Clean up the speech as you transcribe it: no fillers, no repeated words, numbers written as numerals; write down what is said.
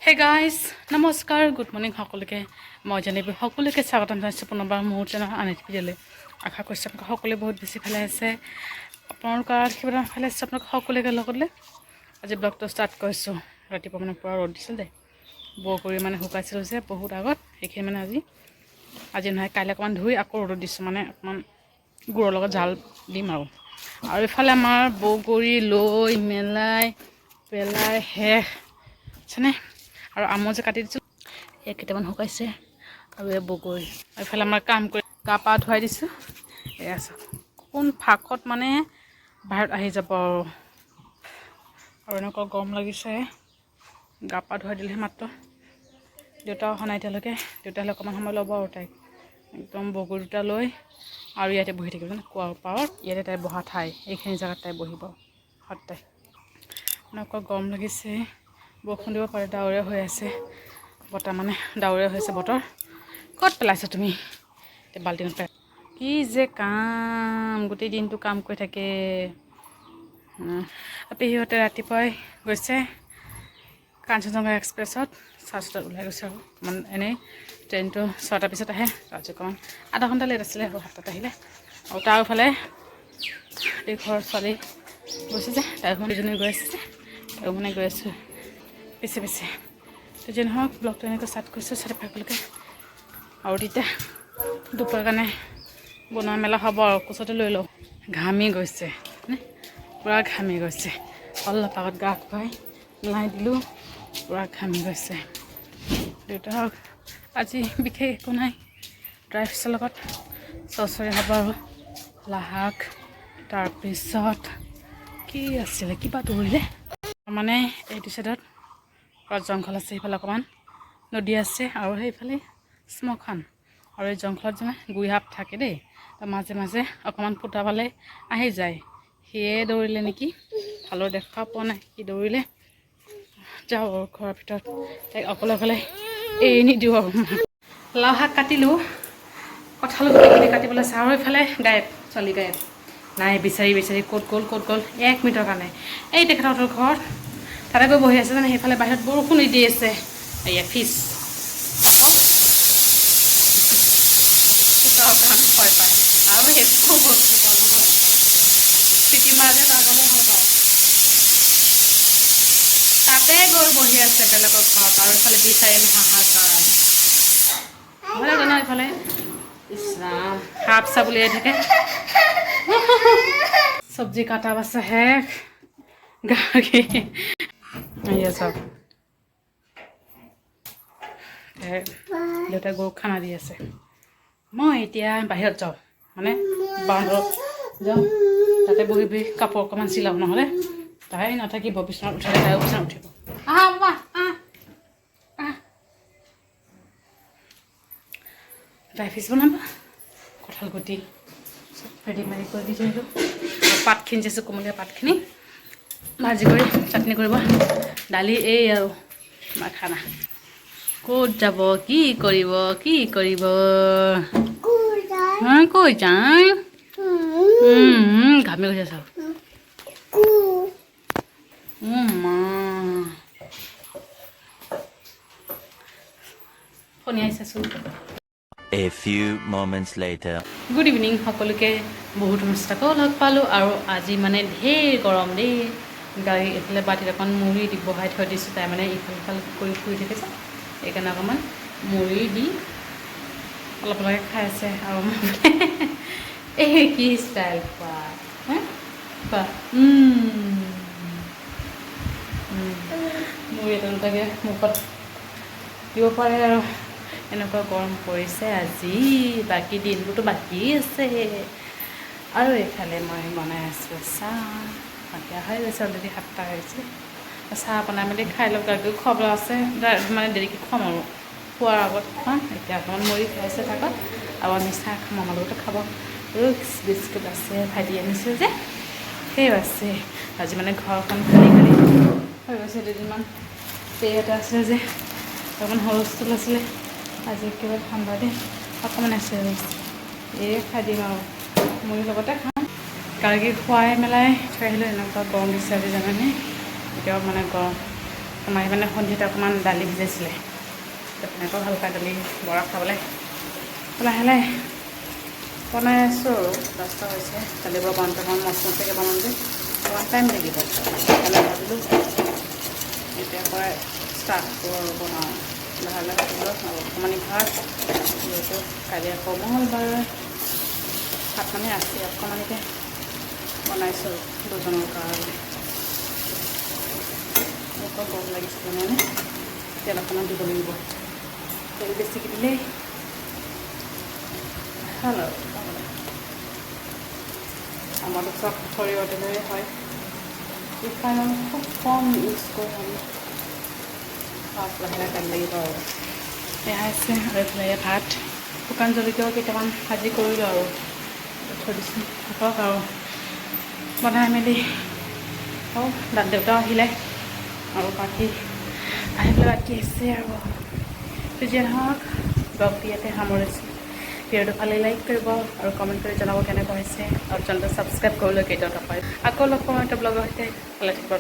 Hey guys নমস্কাৰ good morning সকলোকে মই জানিব সকলোকে স্বাগতম জনাইছোঁ পুনৰবাৰ মোৰ চেনেল আনিত ভিডিঅ'লৈ আশা কৰিছোঁ আপোনালোক সকলোৱে বহুত বেছি ভালে আছে আপোনালোকৰ আশীৰ্বাদ ভালে আছে আপোনালোক সকলোকে লগতে আজি ব্লগটো ষ্টাৰ্ট কৰিছোঁ ৰাতিপুৱা মানে পুৰা ৰ'দ দিছিল দেই বৰকৈ মানে শুকাইছিলোঁ যে বহুত আগত সেইখিনি মানে আজি নহয় কাইলৈ অকণমান ধুই আকৌ ৰ'দত দিছোঁ মানে অকণমান গুড়ৰ লগত জাল দিম আৰু এইফালে আমাৰ বগৰী লৈ মেলাই পেলাই শেষ আছেনে আৰু আমৰ যে কাটি দিছোঁ এই কেইটামান শুকাইছে আৰু এই বগৰী এইফালে আমাৰ কাম কৰি গা পা ধুৱাই দিছোঁ এয়া চাওক কোন ফাকত মানে বাহিৰত আহি যাব আৰু এনেকুৱা গৰম লাগিছে গা পা ধুৱাই দিলেহে মাত্ৰ দেউতা অহা নাই এতিয়ালৈকে দেউতালৈ অকণমান সময় ল'ব আৰু তাইক একদম বগৰী দুটা লৈ আৰু ইয়াতে বহি থাকিব জানে কুঁৱাৰ পাৰত ইয়াতে তাই বহা ঠাই এইখিনি জেগাত তাই বহিব সদায় এনেকুৱা গৰম লাগিছে বৰষুণ দিব পাৰে ডাৱৰীয়া হৈ আছে বতাহ মানে ডাৱৰীয়া হৈছে বতৰ ক'ত পেলাইছা তুমি এতিয়া বাল্টিঙত পেলাই কি যে কাম গোটেই দিনটো কাম কৰি থাকে পেহীহঁতে ৰাতিপুৱাই গৈছে কাঞ্চনজংঘা এক্সপ্ৰেছত 7টাত ওলাই গৈছে আৰু অকণমান এনেই ট্ৰেইনটো 6টাৰ পিছত আহে তাৰপিছত অকণমান আধা ঘণ্টা লেট আছিলে আৰু 7টাত আহিলে আৰু তাৰফালে এই ঘৰৰ ছোৱালী গৈছে যে তাই দুজনী গৈ আছে যে তাইও মানে গৈ আছোঁ পিছে পিছে তো যে নহওক ব্লগটো এনেকৈ ষ্টাৰ্ট কৰিছোঁ 4:30 আৰু তেতিয়া দুপৰীয়াৰ কাৰণে বনোৱা মেলা হ'ব আৰু কোচতে লৈ লওঁ ঘামি গৈছে পূৰা ঘামি গৈছে অলপ আগত গা খুৱাই মিলাই দিলোঁ পূৰা ঘামি গৈছে দেউতাক আজি বিশেষ একো নাই ড্ৰাই ফ্ৰুটছৰ লগত চচৰি হ'ব আৰু লাহাক তাৰপিছত কি আছিলে কিবা দৌৰিলে মানে এইটো চাইডত জংঘল আছে সেইফালে অকণমান নদী আছে আৰু সেইফালে শ্মশান আৰু এই জংঘলত যেনে গুৰি সাপ থাকে দেই তাৰ মাজে মাজে অকণমান ফুটা পালে আহি যায় সিয়ে দৌৰিলে নেকি ভালৰ দেখা পোৱা নাই সি দৌৰিলে যাওঁ আৰু ঘৰৰ ভিতৰত তাইক অকলে অকলে এৰি নিদিওঁ আৰু লাও শাক কাটিলোঁ কঁঠাল গুটিখিনি কাটিবলৈ চাওঁ আৰু এইফালে গায়ব ছোৱালী গায়ব নাই বিচাৰি বিচাৰি ক'ত গ'ল 1 মিনিটৰ কাৰণে এই তেখেতহঁতৰ ঘৰত তাতে গৈ বহি আছে মানে সেইফালে বাহিৰত বৰষুণ দি আছে এয়া ফিছ ভয় পায় আৰু একো বস্তু চিটি মাৰে তাৰ কাৰণে ভাল পাওঁ তাতে গৈ বহি আছে বেলেগৰ ঘৰত আৰু এইফালে বিচাৰিম হাহাকাৰ ভয় লাগে ন এইফালে ইছৰাম সাপ চাপ উলিয়াই থাকে চব্জি কাটা বাচা শেষ গাখীৰ এয়া চাওক দেউতাই গৰুক খানা দি আছে মই এতিয়া বাহিৰত যাওঁ মানে বাহিৰত যাওঁ তাতে বহি বহি কাপোৰ অকণমান চিলাওঁ নহ'লে তাই নাথাকিব বিচনাত উঠিলে তাইও বিচনাত উঠিব বাবা ড্ৰাই ফ্ৰুটছ বনাব কঁঠাল গুটি চব ৰেডি মাৰি কৰি দি থৈ আহিলোঁ পাতখিনি দিছোঁ কোমলীয়া পাতখিনি ভাজি কৰি চাটনি কৰিব দালি এই আৰু আমাৰ খানা ক'ত যাব কি কৰিব কৈ যায় ঘামি গৈছে চাওক মা শুনি আহিছাচোন A few moments later. Good evening সকলোকে বহুত অনুষ্ঠাকো লগ পালোঁ আৰু আজি মানে ঢেৰ গৰম দেই গাড়ী এইফালে বাতিত অকণমান মুড়ি দি বহাই থৈ দিছোঁ তাই মানে ইফাল সিফাল কৰি ফুৰি থাকে যে সেইকাৰণে অকণমান মুড়ি দি অলপ অলপকৈ খাই আছে আৰু এই কি ষ্টাইল খোৱা খোৱা মুড়ি এটা দুটাকৈ মুখত দিব পাৰে আৰু এনেকুৱা গৰম পৰিছে আজি বাকী দিনবোৰতো বাকী আছে আৰু এইফালে মই বনাই আছোঁ চাহ সন্ধিয়া হৈ গৈছে অলৰেডি 7টা হৈছে চাহ বনাই মেলি খাই লওক গাখীৰ খুৱাব আছে মানে দেৰিকৈ খুৱাম আৰু খোৱাৰ আগত খুৱাম এতিয়া অকণমান মুড়ি খাইছে থাকত আৰু আমি চাহ খাম আমাৰ লগতে খাব ৰুক্স বিস্কুট আছে ভাইটি আনিছে যে সেই আছে আজি মানে ঘৰখন খালী খালী হৈ গৈছে দুদিনমান পেট আছে যে অকণমান হুলস্থুল আছিলে আজি একেবাৰে ঠাণ্ডা দেই অকণমান আছে এই খাই দিম আৰু মুড়িৰ লগতে খাম গাখীৰ খুৱাই মেলাই থৈ আহিলোঁ এনেকুৱা গৰম দিছে আজি জানানে এতিয়াও মানে গৰম মায়ে মানে সন্ধিয়াতে অকণমান দালি ভিজাইছিলে, তেনেকৈ ভাল পায় দালি বৰা খাবলৈ। লাহে লাহে বনাই আছোঁ আৰু 10টা হৈছে। দালি বৰা বনাওঁতে মচমচীয়াকৈ বনাওঁ যে অকণমান টাইম লাগিব, সেইকাৰণে ভাবিলোঁ এতিয়াৰ পৰাই ষ্টাৰ্ট কৰোঁ আৰু বনাওঁ। লাহে লাহে দিলোঁ আৰু অকণমানি ভাত, যিহেতু কালি আকৌ মঙলবাৰ ভাত মানে আছে, অকণমানিকৈ বনাইছোঁ দুজনৰ কাৰণে। বৰ গৰম লাগিছিলে মানে তেল অকণমান দিব লাগিব, তেল বেছিকৈ দিলেই ভাল আৰু আমাৰতো চব সৰিয়হ তেলেৰে হয়, ৰিফাইন খুব কম ইউজ কৰোঁ আমি। লাহে লাহে তেল লাগিব আৰু এয়া হৈছে। আৰু এইফালে ভাত শুকান জলকীয়াও কেইটামান ভাজি কৰিলোঁ আৰু থৈ দিছোঁ থাকক আৰু বনাই মেলি। আৰু দেউতাও আহিলে আৰু বাকী আহি পেলাই বাকী আছে আৰু যিয়ে নহওক ব্লগটো ইয়াতে সামৰিছোঁ। ভিডিঅ'টো ভালেই লাইক কৰিব আৰু কমেণ্ট কৰি জনাব কেনেকুৱা হৈছে, আৰু চেনেলটো ছাবস্ক্ৰাইব কৰিবলৈ কেতিয়াও নাপায়। আকৌ লগ পাম এটা ব্লগৰ সৈতে, ভালে থাকিব।